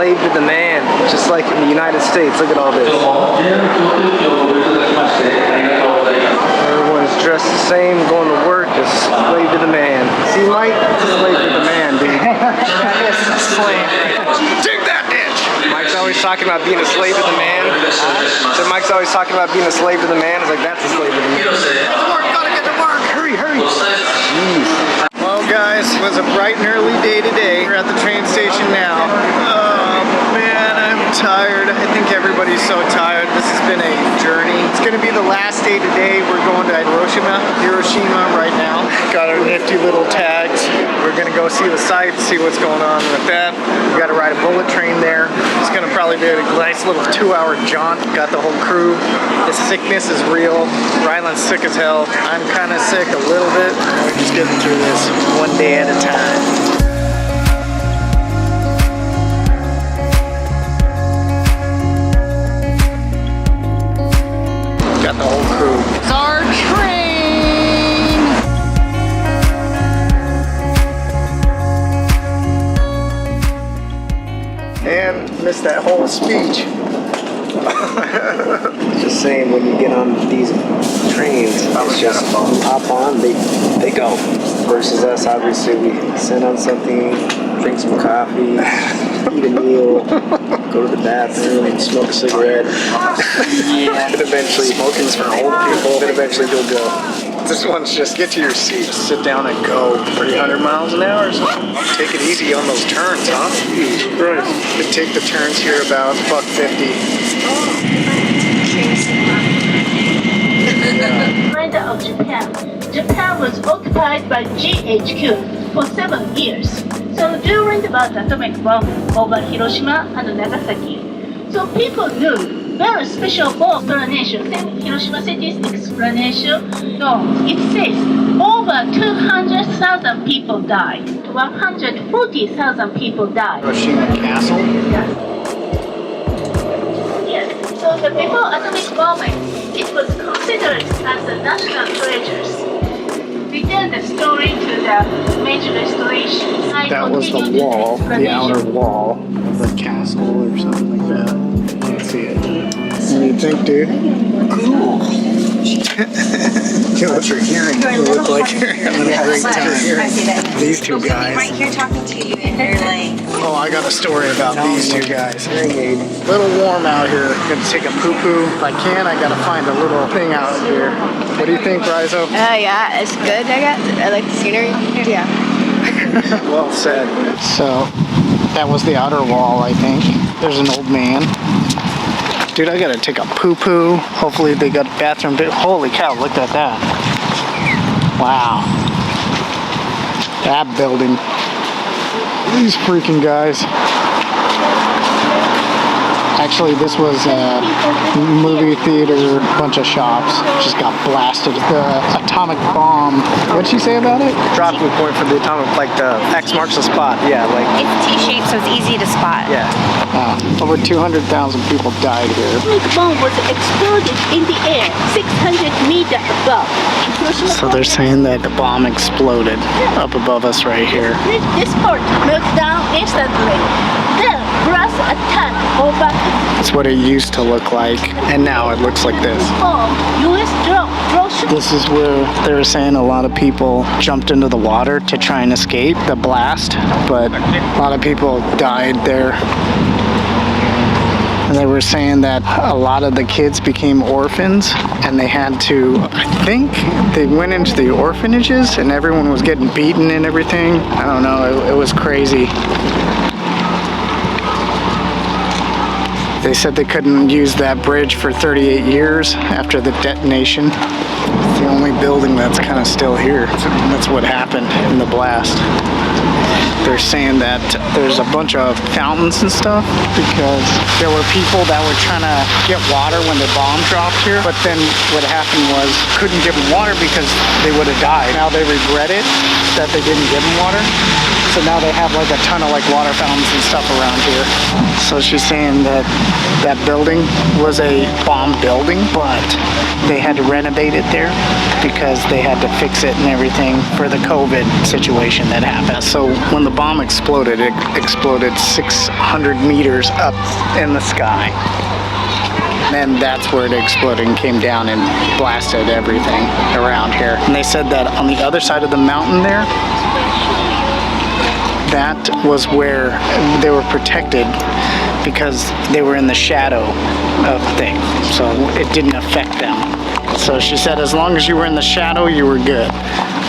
slave to the man, just like in the United States. Look at all this. Everyone's dressed the same, going to work, just slave to the man. See, Mike? Slave to the man, dude. Slave. Dig that ditch! Mike's always talking about being a slave to the man. So Mike's always talking about being a slave to the man. It's like, that's a slave to the man. Get to work, gotta get to work! Hurry, hurry! Jeez. Well, guys, it was a bright and early day today. We're at the train station now. Oh, man, I'm tired. I think everybody's so tired. This has been a journey. It's gonna be the last day today. We're going to Hiroshima right now. Got our nifty little tags. We're gonna go see the sights, see what's going on with that. We gotta ride a bullet train there. It's gonna probably be a nice little 2-hour jaunt. Got the whole crew. The sickness is real. Ryland's sick as hell. I'm kinda sick a little bit. We're just getting through this one day at a time. Got the whole crew. It's our train! And missed that whole speech. Just saying, when you get on these trains, it's just hop on, they go. Versus us, obviously, we sit on something, drink some coffee, eat a meal, go to the bathroom, smoke a cigarette. And eventually, smoking's for old people. Then eventually you'll go. This one's just get to your seat, sit down and go 300 miles an hour or something. Take it easy on those turns, huh? Right. You take the turns here about $1.50. Of Japan. Japan was occupied by GHQ for 7 years. So during about atomic bomb over Hiroshima and Nagasaki, so people knew very special bomb explanation. Same Hiroshima city's explanation. No, it says over 200,000 people died. 140,000 people died. Hiroshima Castle? Yes. So the before atomic bombing, it was considered as a national treasures. We tell the story to the major restoration. That was the wall, the outer wall of the castle or something like that. Can't see it. What do you think, dude? Cool. What you're hearing, you look like you're having a great time. These two guys. Right here talking to you, and they're like... Oh, I got a story about these two guys. A little warm out here. Gonna take a poo-poo. If I can, I gotta find a little thing out here. What do you think, Rizo? Yeah, it's good, I guess. I like the scenery. Yeah. Well said. So, that was the outer wall, I think. There's an old man. Dude, I gotta take a poo-poo. Hopefully they got a bathroom. Holy cow, look at that. Wow. That building. These freaking guys. Actually, this was a movie theater, bunch of shops. Just got blasted. The atomic bomb. What'd she say about it? Dropping point for the atomic, like the X marks the spot. Yeah, like. It's T-shaped, so it's easy to spot. Yeah. Over 200,000 people died here. The bomb was exploded in the air 600 meters above. So they're saying that the bomb exploded up above us right here. This part melted down instantly. Then blast attack over That's what it used to look like, and now it looks like this. US drone. This is where they were saying a lot of people jumped into the water to try and escape the blast, but a lot of people died there. And they were saying that a lot of the kids became orphans, and they had to, I think, they went into the orphanages, and everyone was getting beaten and everything. I don't know, it was crazy. They said they couldn't use that bridge for 38 years after the detonation. It's the only building that's kind of still here. That's what happened in the blast. They're saying that there's a bunch of fountains and stuff because there were people that were trying to get water when the bomb dropped here, but then what happened was couldn't give them water because they would have died. Now they regret it that they didn't give them water. So now they have like a ton of like water fountains and stuff around here. So she's saying that that building was a bomb building, but they had to renovate it there because they had to fix it and everything for the COVID situation that happened. So when the bomb exploded, it exploded 600 meters up in the sky. And that's where it exploded and came down and blasted everything around here. And they said that on the other side of the mountain there, that was where they were protected because they were in the shadow of things, so it didn't affect them. So she said as long as you were in the shadow, you were good.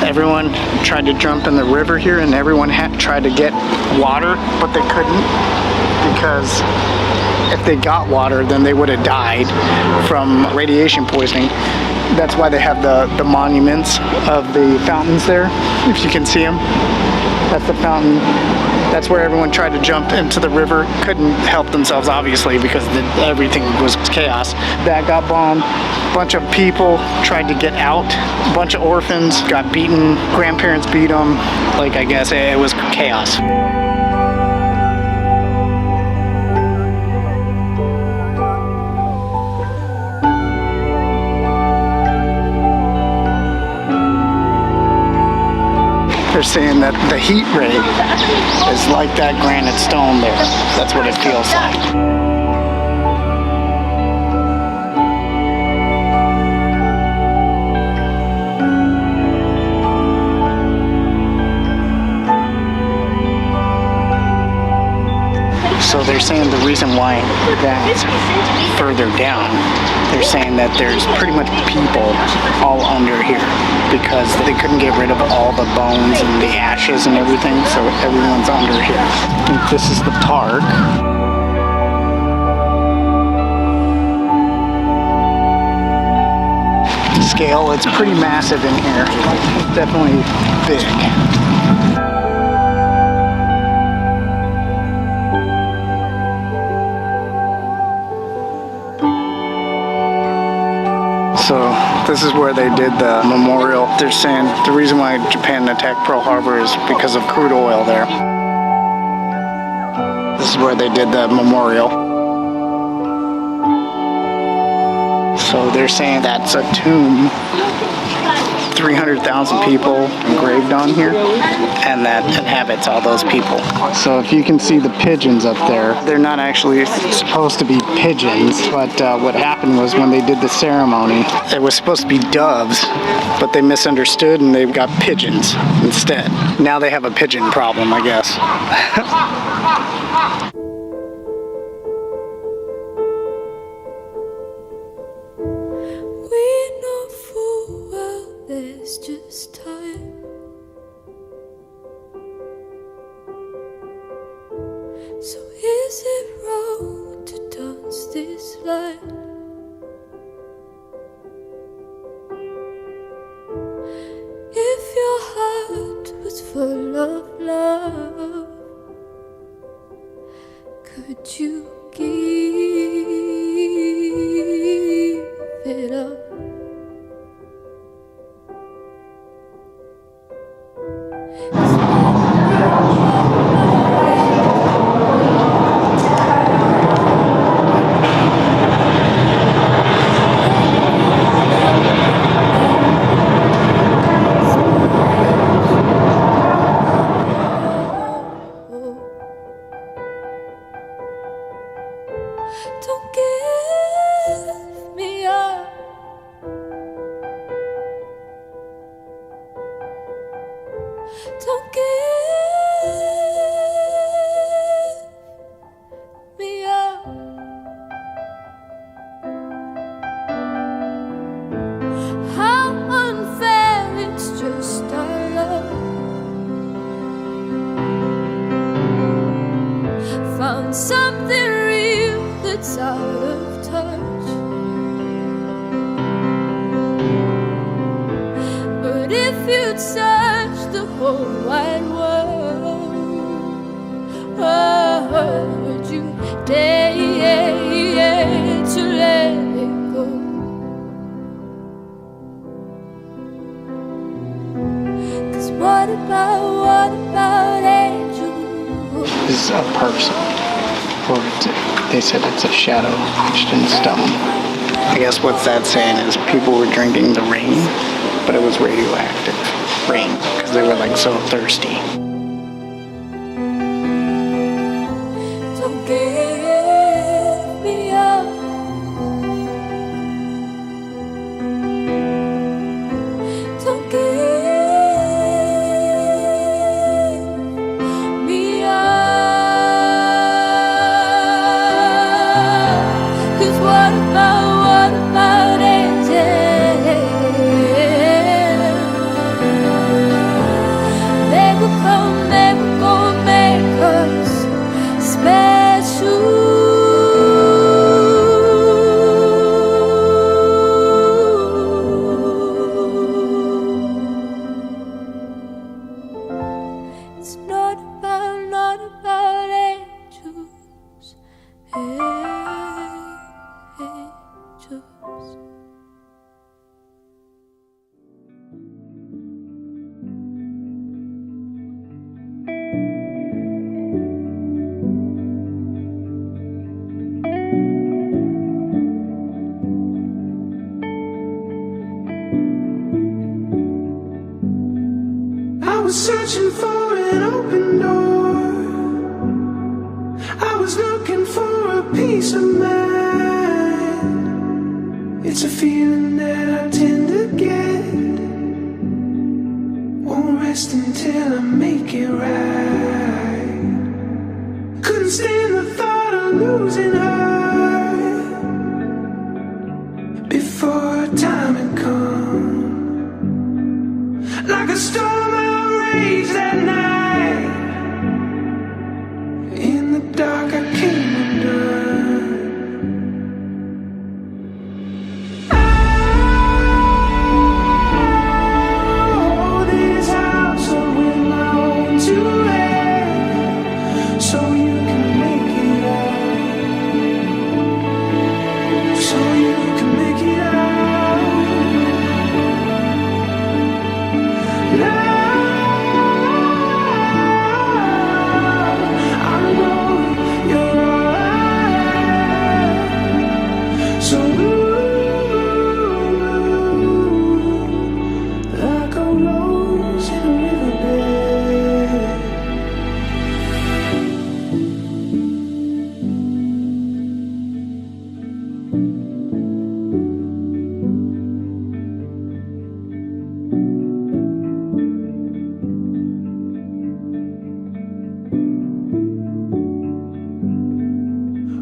Everyone tried to jump in the river here, and everyone tried to get water, but they couldn't, because if they got water, then they would have died from radiation poisoning. That's why they have the monuments of the fountains there, if you can see them. That's the fountain. That's where everyone tried to jump into the river. Couldn't help themselves, obviously, because everything was chaos. That got bombed. A bunch of people tried to get out. A bunch of orphans got beaten. Grandparents beat them. Like, I guess it was chaos. They're saying that the heat ray is like that granite stone there. That's what it feels like. So they're saying the reason why that's further down, they're saying that there's pretty much people all under here because they couldn't get rid of all the bones and the ashes and everything, so everyone's under here. I think this is the park. Scale, it's pretty massive in here. It's definitely big. So this is where they did the memorial. They're saying the reason why Japan attacked Pearl Harbor is because of crude oil there. This is where they did the memorial. So they're saying that's a tomb. 300,000 people engraved on here, and that inhabits all those people. So if you can see the pigeons up there, they're not actually supposed to be pigeons, but what happened was when they did the ceremony, it was supposed to be doves, but they misunderstood and they've got pigeons instead. Now they have a pigeon problem, I guess. There's just time. So is it wrong to dance this line? If your heart was full of love, could you give it up? Don't give me up. Don't give me up. How unfair, it's just our love. Found something real that's out of touch. But if you'd search the whole wide world, would you dare to let it go? 'Cause what about angels? This is a person. Or they said it's a shadow etched in stone. I guess what's that saying is people were drinking the rain, but it was radioactive rain because they were like so thirsty. Don't give me up. Don't give me up. 'Cause what about angels? They will come, they will go make us special. It's not about angels, angels. I was searching for an open door. I was looking for a peace of mind. It's a feeling that I tend to get. Won't rest until I make it right. Couldn't stand the thought of losing her before time had come. Like a storm outraged that night. In the dark I came undone. I hold this house up with my own two hands, so you can make it out. So you can make it out.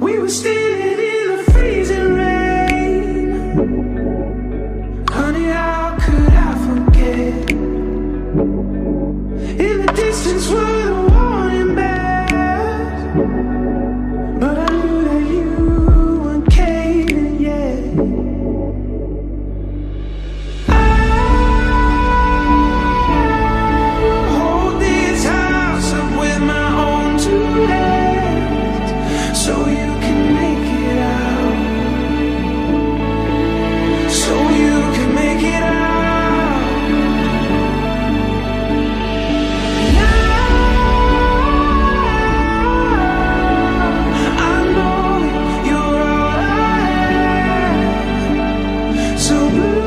We were standing in the freezing rain. Honey, how could I forget? In the distance were the warning bells, but I knew that you weren't caving yet. I hold this house up with my own two hands, so you can make it out. So you can make it out. Now I know that you're all I have. So blue,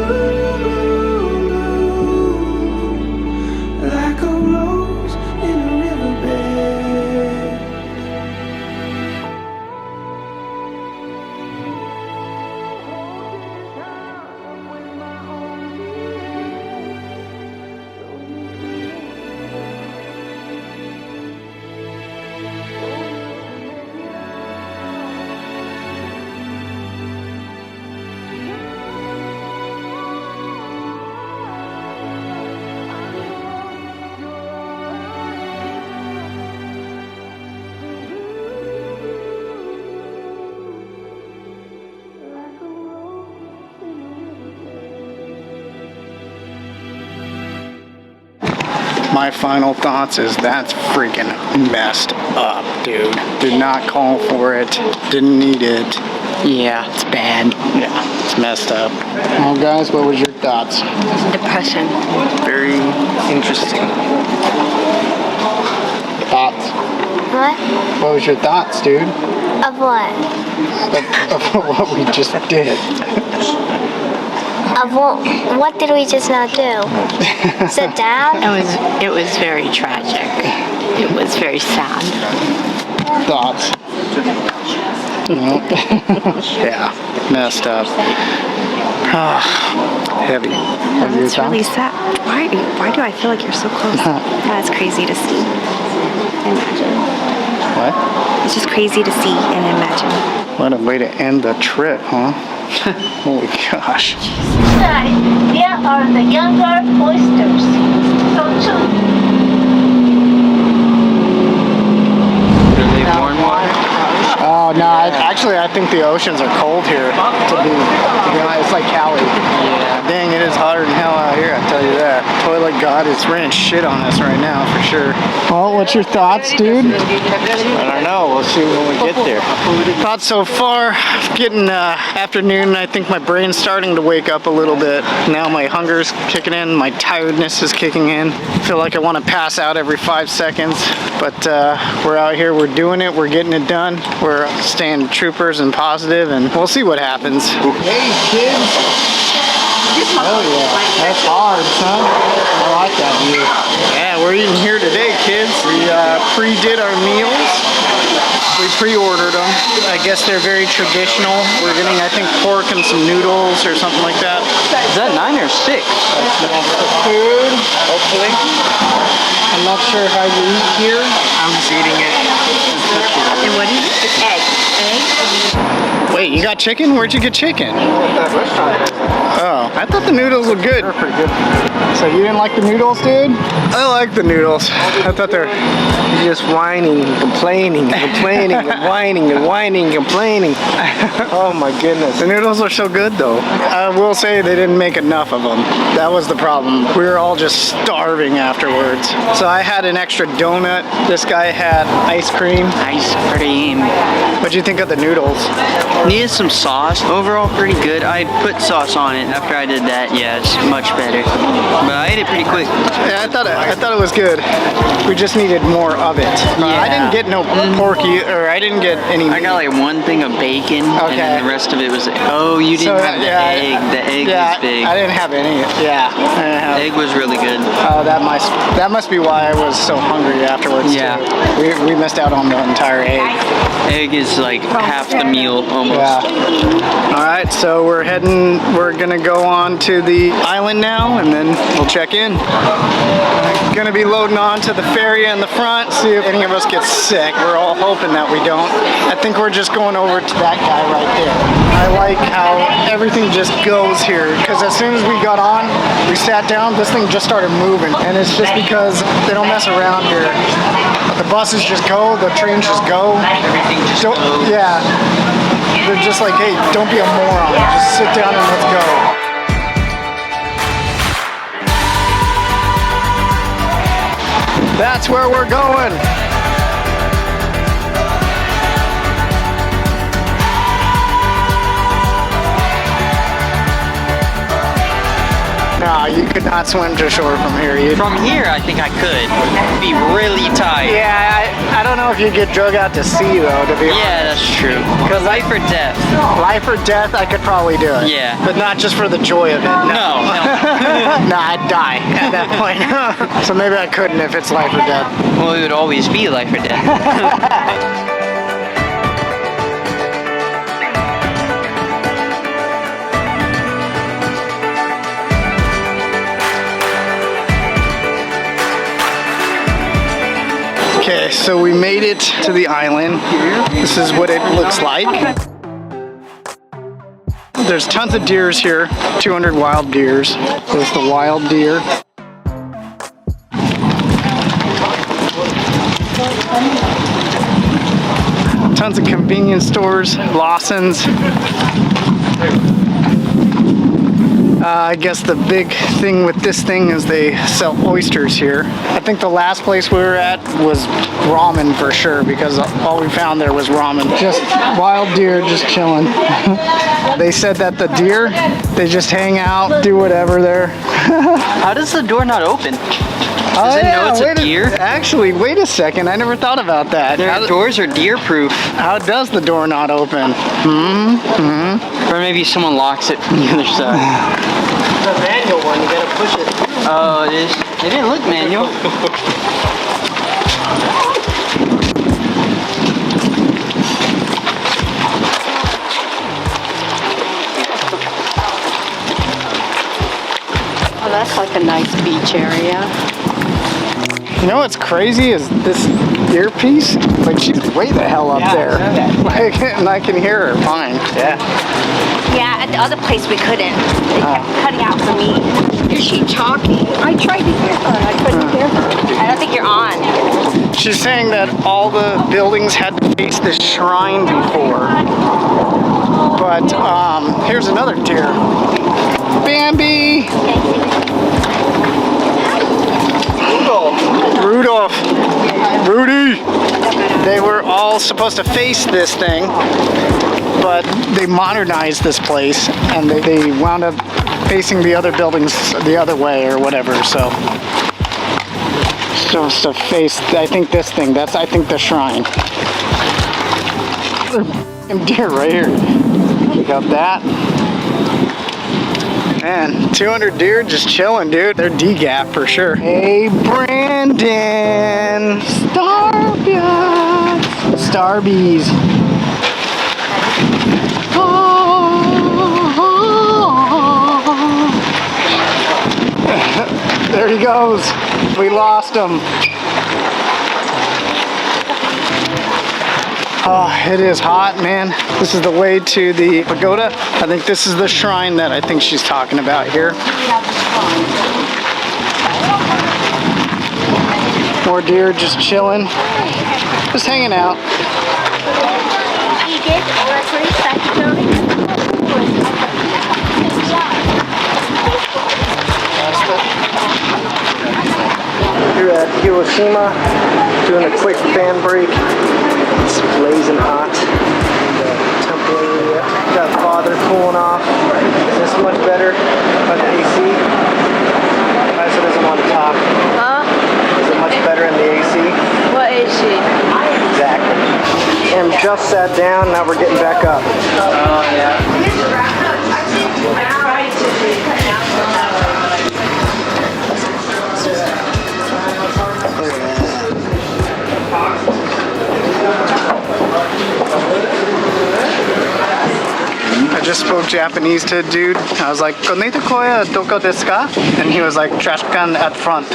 like a rose in a riverbed. My final thoughts is that's freaking messed up, dude. Did not call for it. Didn't need it. Yeah, it's bad. Yeah, it's messed up. Well, guys, what was your thoughts? Depression. Very interesting. Thoughts? What? What was your thoughts, dude? Of what? Of what we just did. Of what did we just now do? Sit down? It was very tragic. It was very sad. Thoughts? Yeah, messed up. Heavy. It's really sad. Why do I feel like you're so close? That's crazy to see and imagine. What? It's just crazy to see and imagine. What a way to end the trip, huh? Holy gosh. Inside, there are the younger oysters. So too. Oh no! Actually, I think the oceans are cold here. To be honest, it's like Cali. Yeah. Dang, it is hotter than hell out here. I tell you that. Toilet God is spraying shit on us right now for sure. Well, what's your thoughts, dude? I don't know. We'll see when we get there. Thoughts so far? Getting afternoon. I think my brain's starting to wake up a little bit. Now my hunger's kicking in. My tiredness is kicking in. Feel like I want to pass out every 5 seconds. But we're out here. We're doing it. We're getting it done. We're staying troopers and positive, and we'll see what happens. Hey, kids. Hell yeah. That's hard, son. I like that view. Yeah, we're eating here today, kids. We pre-did our meals. We pre-ordered them. I guess they're very traditional. We're getting, I think, pork and some noodles or something like that. Is that 9 or 6? Food, hopefully. I'm not sure how you eat here. I'm just eating it. And what is it? It's egg. Wait, you got chicken? Where'd you get chicken? Oh, I thought the noodles were good. They're pretty good. So you didn't like the noodles, dude? I like the noodles. I thought they're just whining and complaining and complaining and whining and whining and complaining. Oh my goodness. The noodles are so good though. I will say they didn't make enough of them. That was the problem. We were all just starving afterwards. So I had an extra donut. This guy had ice cream. Ice cream. What'd you think of the noodles? Needed some sauce. Overall, pretty good. I put sauce on it after I did that. Yeah, it's much better. But I ate it pretty quick. Yeah, I thought it was good. We just needed more of it. I didn't get no pork or I didn't get any. I got like one thing of bacon, okay. And then the rest of it was. Oh, you didn't have the egg. The egg was big. I didn't have any. Yeah, The egg was really good. Oh, that must be why I was so hungry afterwards. Yeah. Too. We missed out on the entire egg. Egg is like half the meal almost. Yeah. All right, so we're gonna go on to the island now, and then we'll check in. Gonna be loading on to the ferry in the front, see if any of us get sick. We're all hoping that we don't. I think we're just going over to that guy right there. I like how everything just goes here, because as soon as we got on, we sat down, this thing just started moving, and it's just because they don't mess around here. The buses just go, the trains just go. Everything just goes. Yeah. They're just like, hey, don't be a moron. Just sit down and let's go. That's where we're going. No, you could not swim to shore from here. From here, I think I could. It'd be really tight. Yeah, I don't know if you'd get drug out to sea though, to be honest. Yeah, that's true. Because life or death. Life or death, I could probably do it. Yeah. But not just for the joy of it. No. Nah, I'd die at that point. So maybe I couldn't if it's life or death. Well, it would always be life or death. Okay, so we made it to the island. This is what it looks like. There's tons of deers here, 200 wild deers. There's the wild deer. Tons of convenience stores, Lawson's. I guess the big thing with this thing is they sell oysters here. I think the last place we were at was ramen for sure, because all we found there was ramen. Just wild deer just chilling. They said that the deer, they just hang out, do whatever there. How does the door not open? Does it know it's a deer? Actually, wait a second. I never thought about that. Their doors are deer-proof. How does the door not open? Or maybe someone locks it from the other side. The manual one, you gotta push it. Oh, it is. It didn't look manual. Oh, that's like a nice beach area. You know what's crazy is this earpiece? Like, she's way the hell up there. Like, and I can hear her fine. Yeah. Yeah, at the other place we couldn't. They kept cutting out for me. Is she talking? I tried to hear her. I couldn't hear her. I don't think you're on. She's saying that all the buildings had to face this shrine before. But, here's another deer. Bambi! Rudolph! Rudy! They were all supposed to face this thing, but they modernized this place and they wound up facing the other buildings the other way or whatever, so. Supposed to face, I think this thing, that's, I think, the shrine. There's deer right here. We got that. Man, 200 deer just chilling, dude. They're D-gap for sure. Hey, Brandon! Starbies! There he goes. We lost him. Oh, it is hot, man. This is the way to the pagoda. I think this is the shrine that I think she's talking about here. More deer just chilling, just hanging out. Here at Hiroshima, doing a quick fan break. It's blazing hot. The temporary got father cooling off. Is this much better on the AC? Why is it isn't on the top? Huh? Is it much better in the AC? What is she? Exactly. And just sat down, now we're getting back up. Oh, yeah. I just spoke Japanese to a dude. I was like, "Konnichiwa koya doko desu ka?" And he was like, "Trash can at front."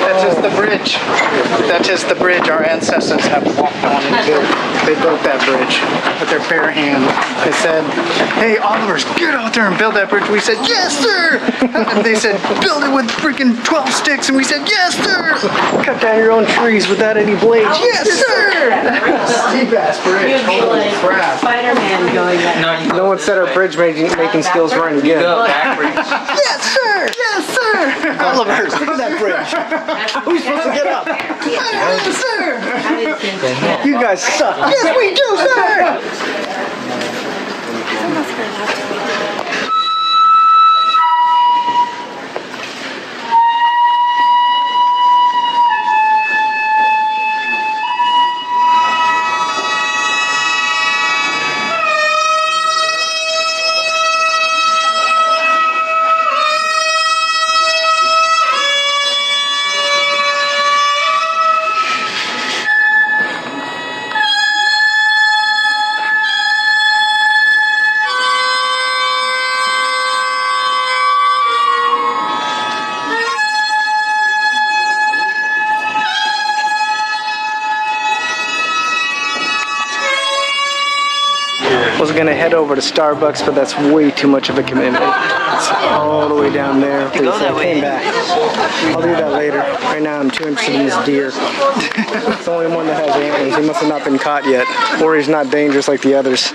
That's just the bridge. That's just the bridge our ancestors have walked on and built. They built that bridge with their bare hand. They said, "Hey, Olivers, get out there and build that bridge." We said, "Yes, sir!" And they said, "Build it with freaking 12 sticks." And we said, "Yes, sir!" Cut down your own trees without any blades. Yes, sir! Steep ass bridge. Holy crap. Spider-Man going back. No one said our bridge making skills weren't good. Yes, sir! Yes, sir! Olivers, look at that bridge. Who's supposed to get up? Yes, sir! You guys suck. Yes, we do, sir! Was gonna head over to Starbucks, but that's way too much of a commitment. It's all the way down there. Go that way. Came back. I'll do that later. Right now I'm too interested in this deer. It's the only one that has antlers. He must have not been caught yet, or he's not dangerous like the others.